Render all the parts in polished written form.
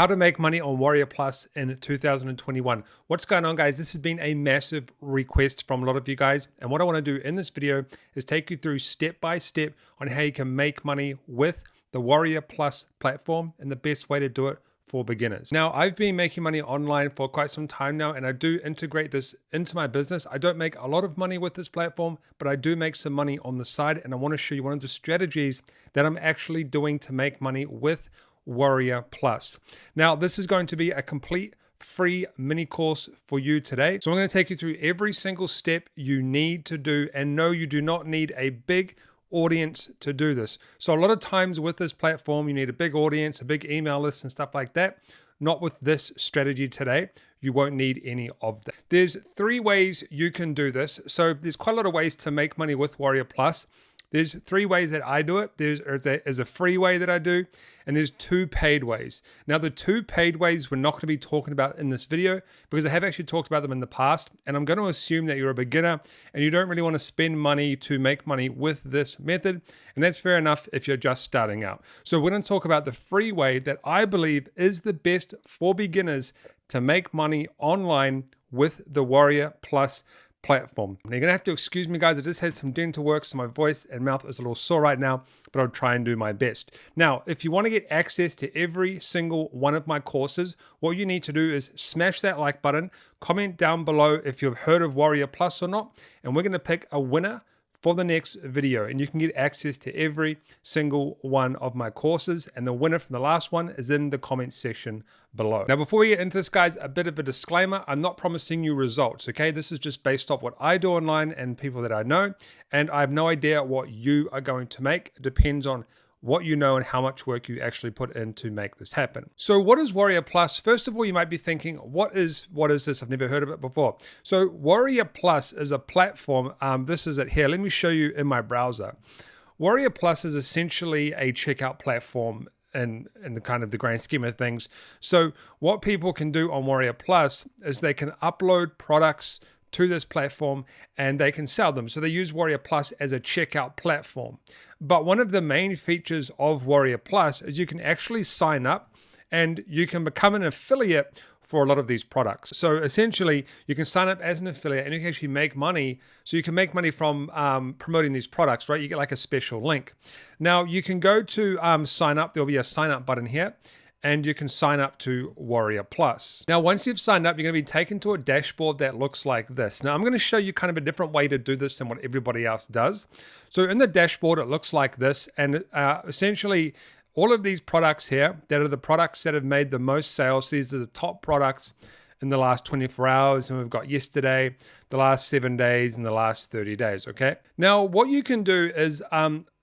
How to make money on WarriorPlus in 2021. What's going on, guys? This has been a massive request from a lot of you guys. And what I want to do in this video is take you through step by step on how you can make money with the WarriorPlus platform and the best way to do it for beginners. Now, I've been making money online for quite some time now, and I do integrate this into my business. I don't make a lot of money with this platform, but I do make some money on the side. And I want to show you one of the strategies that I'm actually doing to make money with WarriorPlus. Now, this is going to be a complete free mini course for you today. So I'm going to take you through every single step you need to do, and no, you do not need a big audience to do this. So a lot of times with this platform, you need a big audience, a big email list and stuff like that. Not with this strategy today. You won't need any of that. There's 3 ways you can do this. So there's quite a lot of ways to make money with WarriorPlus. There's 3 ways that I do it. There's a free way that I do, and there's 2 paid ways. Now, the 2 paid ways we're not going to be talking about in this video because I have actually talked about them in the past, and I'm going to assume that you're a beginner and you don't really want to spend money to make money with this method, and that's fair enough if you're just starting out. So we're going to talk about the free way that I believe is the best for beginners to make money online with the WarriorPlus platform. Now, you're gonna have to excuse me, guys. I just had some dental work, so my voice and mouth is a little sore right now, but I'll try and do my best. Now, if you want to get access to every single one of my courses, what you need to do is smash that like button, comment down below if you've heard of WarriorPlus or not, and we're gonna pick a winner for the next video, and you can get access to every single one of my courses, and the winner from the last one is in the comment section below. Now, before we get into this, guys, a bit of a disclaimer. I'm not promising you results, okay? This is just based off what I do online and people that I know, and I have no idea what you are going to make. It depends on what you know and how much work you actually put in to make this happen. So what is WarriorPlus? First of all, you might be thinking, what is this? I've never heard of it before. So WarriorPlus is a platform. This is it here. Let me show you in my browser. WarriorPlus is essentially a checkout platform in the kind of the grand scheme of things. So what people can do on WarriorPlus is they can upload products to this platform and they can sell them. So they use WarriorPlus as a checkout platform. But one of the main features of WarriorPlus is you can actually sign up and you can become an affiliate for a lot of these products. So essentially, you can sign up as an affiliate and you can actually make money. So you can make money from promoting these products, right? You get like a special link. Now you can go to sign up. There'll be a sign up button here, and you can sign up to WarriorPlus. Now, once you've signed up, you're gonna be taken to a dashboard that looks like this. Now, I'm gonna show you kind of a different way to do this than what everybody else does. So in the dashboard, it looks like this, and essentially, all of these products here, that are the products that have made the most sales, these are the top products in the last 24 hours, and we've got yesterday, the last 7 days, and the last 30 days, okay? Now, what you can do is,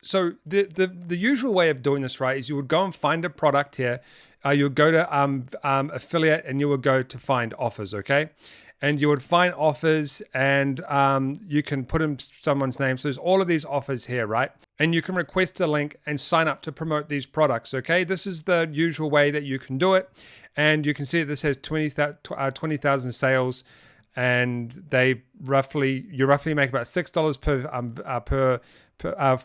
so the usual way of doing this, right, is you would go and find a product here, you would go to affiliate, and you would go to find offers, okay? And you would find offers, and you can put in someone's name. So there's all of these offers here, right? And you can request a link and sign up to promote these products, okay? This is the usual way that you can do it. And you can see this has 20,000 sales, and you roughly make about $6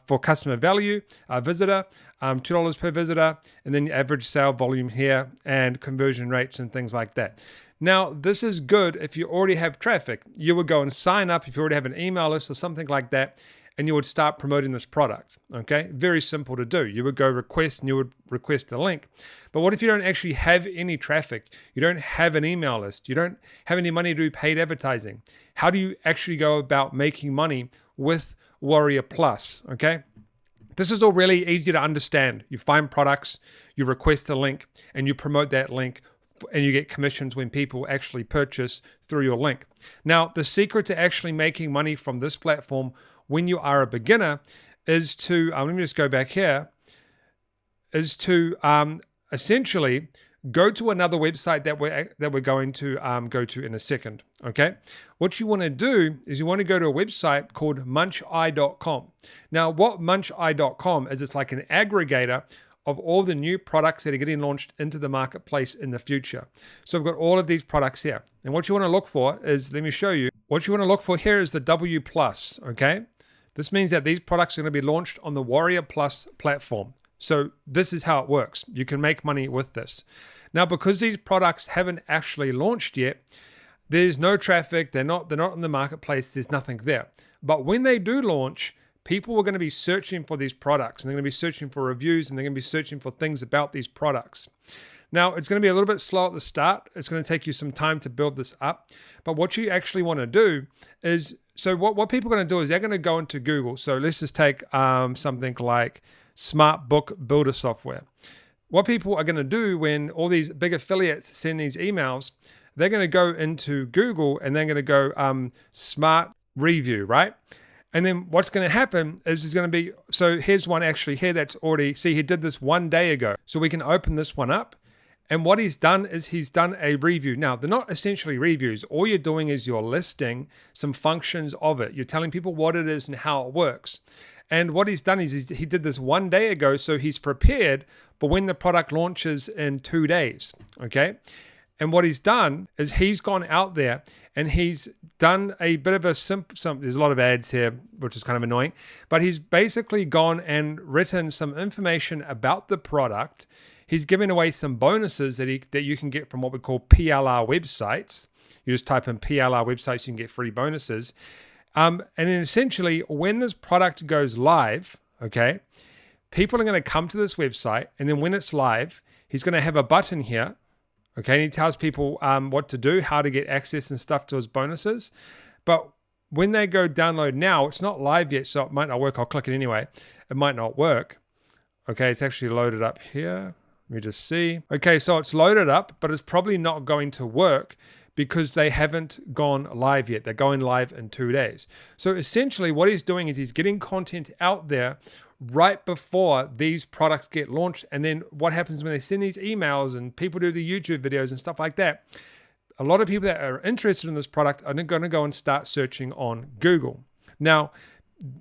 for customer value, visitor, $2 per visitor, and then your average sale volume here and conversion rates and things like that. Now, this is good if you already have traffic. You would go and sign up if you already have an email list or something like that, and you would start promoting this product, okay? Very simple to do. You would go request, and you would request a link. But what if you don't actually have any traffic? You don't have an email list. You don't have any money to do paid advertising. How do you actually go about making money with WarriorPlus, okay? This is all really easy to understand. You find products, you request a link, and you promote that link, and you get commissions when people actually purchase through your link. Now, the secret to actually making money from this platform when you are a beginner is to, let me just go back here, is to essentially go to another website that we're going to go to in a second, okay? What you want to do is you want to go to a website called muncheye.com. Now, what muncheye.com is, it's like an aggregator of all the new products that are getting launched into the marketplace in the future. So I've got all of these products here. And what you want to look for is, let me show you, what you want to look for here is the W+, okay? This means that these products are going to be launched on the WarriorPlus platform. So this is how it works. You can make money with this. Now, because these products haven't actually launched yet, there's no traffic. They're not in the marketplace. There's nothing there. But when they do launch, people are going to be searching for these products, and they're going to be searching for reviews, and they're going to be searching for things about these products. Now, it's going to be a little bit slow at the start. It's going to take you some time to build this up. But what you actually want to do is, so what people are going to do is they're going to go into Google. So let's just take something like Smart Book Builder software. What people are going to do when all these big affiliates send these emails, they're going to go into Google and they're going to go Smart Review, right? And then what's going to happen is there's going to be, so here's one actually here that's already, see, he did this 1 day ago. So we can open this one up. And what he's done is he's done a review. Now, they're not essentially reviews. All you're doing is you're listing some functions of it. You're telling people what it is and how it works. And what he's done is he did this 1 day ago, so he's prepared for when the product launches in 2 days, okay? And what he's done is he's gone out there and he's done a bit of a there's a lot of ads here, which is kind of annoying, but he's basically gone and written some information about the product. He's giving away some bonuses that you can get from what we call PLR websites. You just type in PLR websites, you can get free bonuses. And then essentially, when this product goes live, okay, people are going to come to this website, and then when it's live, he's going to have a button here, okay, and he tells people what to do, how to get access and stuff to his bonuses. But when they go download now, it's not live yet, so it might not work. I'll click it anyway. It might not work. Okay, it's actually loaded up here. Let me just see. Okay, so it's loaded up, but it's probably not going to work because they haven't gone live yet. They're going live in 2 days. So essentially what he's doing is he's getting content out there right before these products get launched. And then what happens when they send these emails and people do the YouTube videos and stuff like that, a lot of people that are interested in this product are going to go and start searching on Google. Now,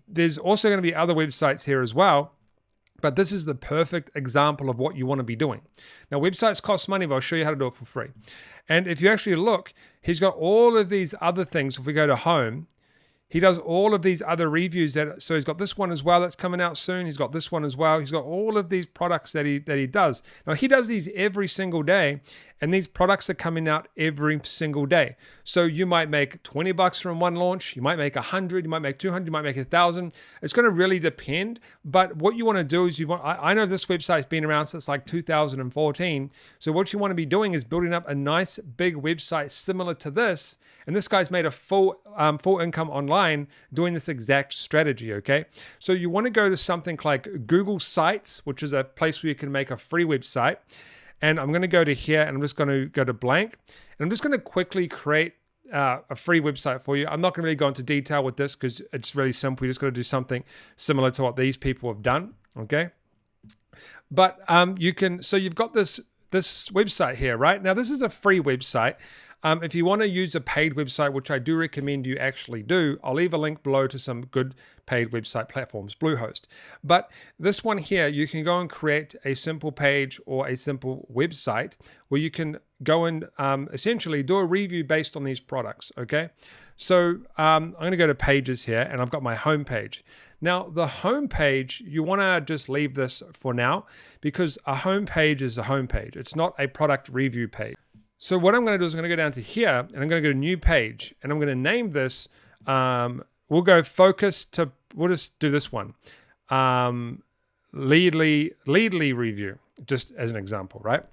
there's also going to be other websites here as well, but this is the perfect example of what you want to be doing. Now, websites cost money, but I'll show you how to do it for free. And if you actually look, he's got all of these other things. If we go to home, he does all of these other reviews. So he's got this one as well that's coming out soon. He's got this one as well. He's got all of these products that he does. Now, he does these every single day, and these products are coming out every single day. So you might make $20 from one launch. You might make 100. You might make 200. You might make 1,000. It's going to really depend. But what you want to do is I know this website's been around since like 2014. So what you want to be doing is building up a nice big website similar to this. And this guy's made a full income online doing this exact strategy, okay? So you want to go to something like Google Sites, which is a place where you can make a free website. And I'm going to go to here, and I'm just going to go to blank. And I'm just going to quickly create a free website for you. I'm not going to really go into detail with this because it's really simple. You just got to do something similar to what these people have done, okay? But so you've got this website here, right? Now, this is a free website. If you want to use a paid website, which I do recommend you actually do, I'll leave a link below to some good paid website platforms, Bluehost. But this one here, you can go and create a simple page or a simple website where you can go and essentially do a review based on these products, okay? So I'm going to go to pages here, and I've got my home page. Now, the home page, you want to just leave this for now because a home page is a home page. It's not a product review page. So what I'm going to do is I'm going to go down to here, and I'm going to go to new page, and I'm going to name this, we'll go focus to, we'll just do this one, Leadly review, just as an example, right?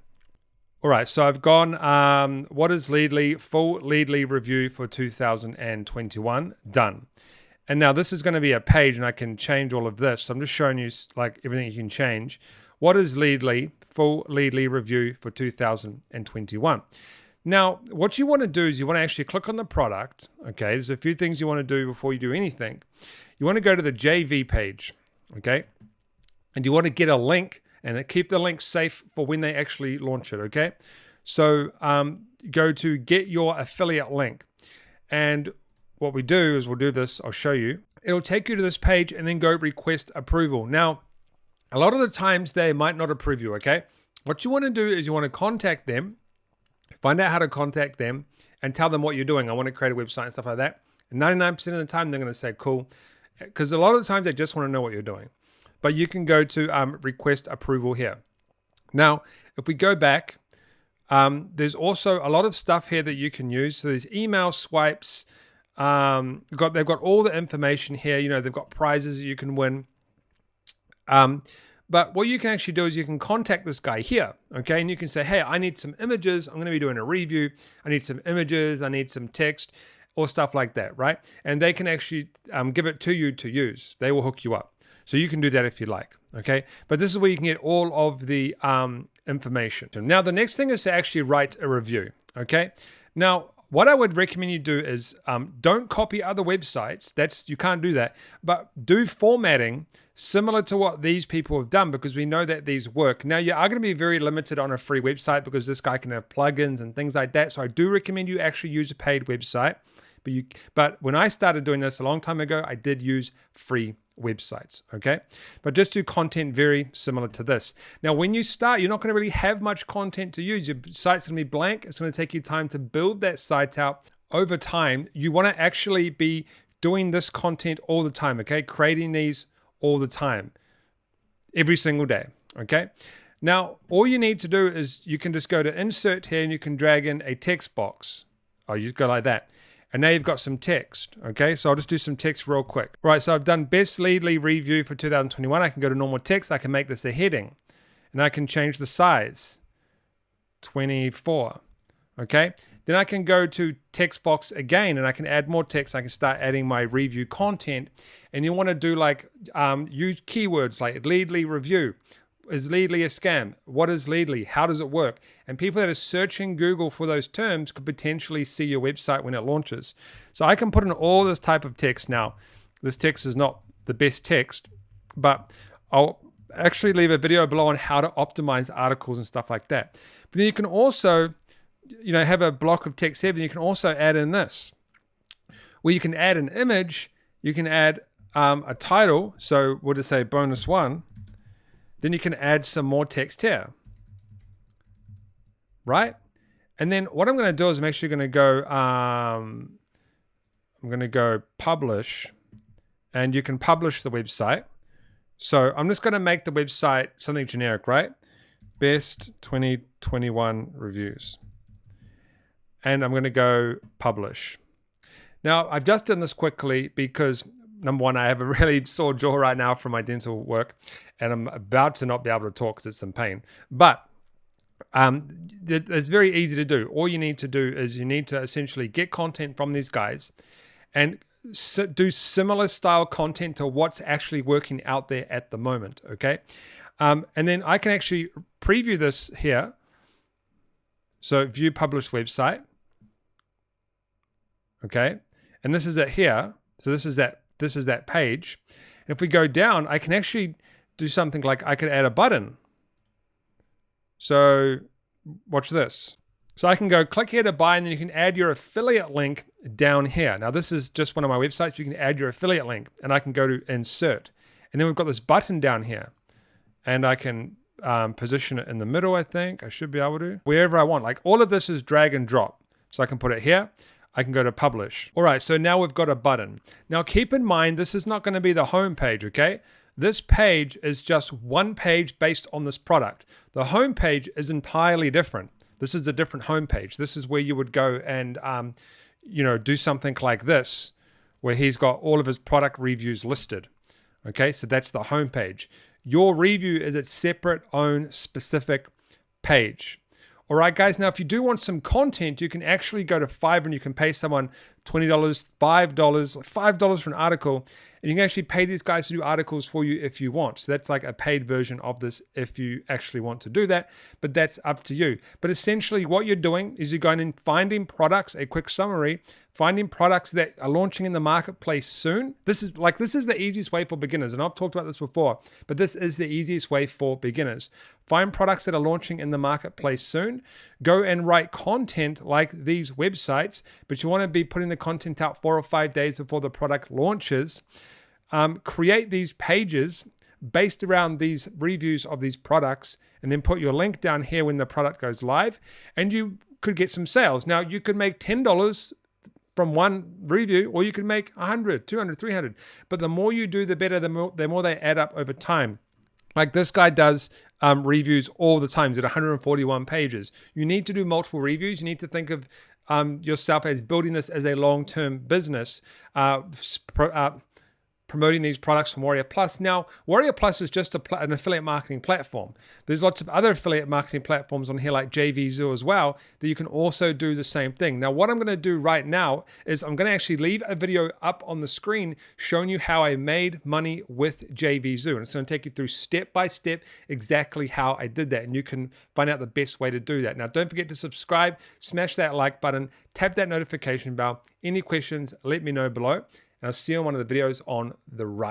All right, so I've gone, what is Leadly? Full Leadly review for 2021, done. And now this is going to be a page, and I can change all of this. So I'm just showing you like everything you can change. What is Leadly? Full Leadly review for 2021. Now, what you want to do is you want to actually click on the product. Okay, there's a few things you want to do before you do anything. You want to go to the JV page, okay? And you want to get a link and keep the link safe for when they actually launch it, okay? So go to get your affiliate link. And what we do is we'll do this. I'll show you. It'll take you to this page and then go request approval. Now, a lot of the times they might not approve you, okay? What you want to do is you want to contact them, find out how to contact them, and tell them what you're doing. I want to create a website and stuff like that. And 99% of the time, they're going to say, cool. Because a lot of the times, they just want to know what you're doing. but you can go to request approval here. Now, if we go back, there's also a lot of stuff here that you can use. So there's email swipes. They've got all the information here. You know, they've got prizes that you can win. But what you can actually do is you can contact this guy here, okay? And you can say, hey, I need some images. I'm going to be doing a review. I need some images. I need some text or stuff like that, right? And they can actually give it to you to use. They will hook you up. So you can do that if you like, okay? But this is where you can get all of the information. Now, the next thing is to actually write a review, okay? Now, what I would recommend you do is don't copy other websites. You can't do that. But do formatting similar to what these people have done, because we know that these work. Now, you are going to be very limited on a free website because this guy can have plugins and things like that. So I do recommend you actually use a paid website. But when I started doing this a long time ago, I did use free websites, okay? But just do content very similar to this. Now, when you start, you're not going to really have much content to use. Your site's going to be blank. It's going to take you time to build that site out. Over time, you want to actually be doing this content all the time, okay? Creating these all the time, every single day, okay? Now, all you need to do is you can just go to insert here and you can drag in a text box. Oh, you go like that. And now you've got some text, okay? So I'll just do some text real quick. Right, so I've done best leadly review for 2021. I can go to normal text. I can make this a heading. And I can change the size, 24, okay? Then I can go to text box again and I can add more text. I can start adding my review content. And you want to do like, use keywords like Leadly review. Is Leadly a scam? What is Leadly? How does it work? And people that are searching Google for those terms could potentially see your website when it launches. So I can put in all this type of text now. This text is not the best text, but I'll actually leave a video below on how to optimize articles and stuff like that. But then you can also, you know, have a block of text here, but you can also add in this, where you can add an image, you can add a title. So we'll just say bonus one. Then you can add some more text here, right? And then what I'm going to do is I'm actually going to go, publish, and you can publish the website. So I'm just going to make the website something generic, right? Best 2021 reviews. And I'm going to go publish. Now, I've just done this quickly because number one, I have a really sore jaw right now from my dental work, and I'm about to not be able to talk because it's some pain. But it's very easy to do. All you need to do is you need to essentially get content from these guys and do similar style content to what's actually working out there at the moment, okay? And then I can actually preview this here. So view published website, okay? And this is it here. So this is that page. And if we go down, I can actually do something like I could add a button. So watch this. So I can go click here to buy, and then you can add your affiliate link down here. Now this is just one of my websites. You can add your affiliate link, and I can go to insert. And then we've got this button down here, and I can position it in the middle, I think. I should be able to. Wherever I want. Like all of this is drag and drop. So I can put it here. I can go to publish. All right, so now we've got a button. Now keep in mind, this is not going to be the home page, okay? This page is just one page based on this product. The home page is entirely different. This is a different home page. This is where you would go and, do something like this, where he's got all of his product reviews listed. Okay, so that's the home page. Your review is its separate, own, specific page. All right, guys, now if you do want some content, you can actually go to Fiverr and you can pay someone $20, $5 for an article, and you can actually pay these guys to do articles for you if you want. So that's like a paid version of this if you actually want to do that, but that's up to you. But essentially what you're doing is you're going and finding products, a quick summary, finding products that are launching in the marketplace soon. This is the easiest way for beginners, and I've talked about this before, but this is the easiest way for beginners. Find products that are launching in the marketplace soon. Go and write content like these websites, but you want to be putting the content out 4 or 5 days before the product launches. Create these pages based around these reviews of these products, and then put your link down here when the product goes live, and you could get some sales. Now, you could make $10, from one review, or you can make 100, 200, 300. But the more you do, the better, the more they add up over time. Like this guy does reviews all the time. He's at 141 pages. You need to do multiple reviews. You need to think of yourself as building this as a long-term business, promoting these products from WarriorPlus. Now, WarriorPlus is just an affiliate marketing platform. There's lots of other affiliate marketing platforms on here like JVZoo as well that you can also do the same thing. Now, what I'm going to do right now is I'm going to actually leave a video up on the screen showing you how I made money with JVZoo. And it's going to take you through step by step exactly how I did that. And you can find out the best way to do that. Now, don't forget to subscribe, smash that like button, tap that notification bell. Any questions, let me know below. And I'll see you on one of the videos on the right.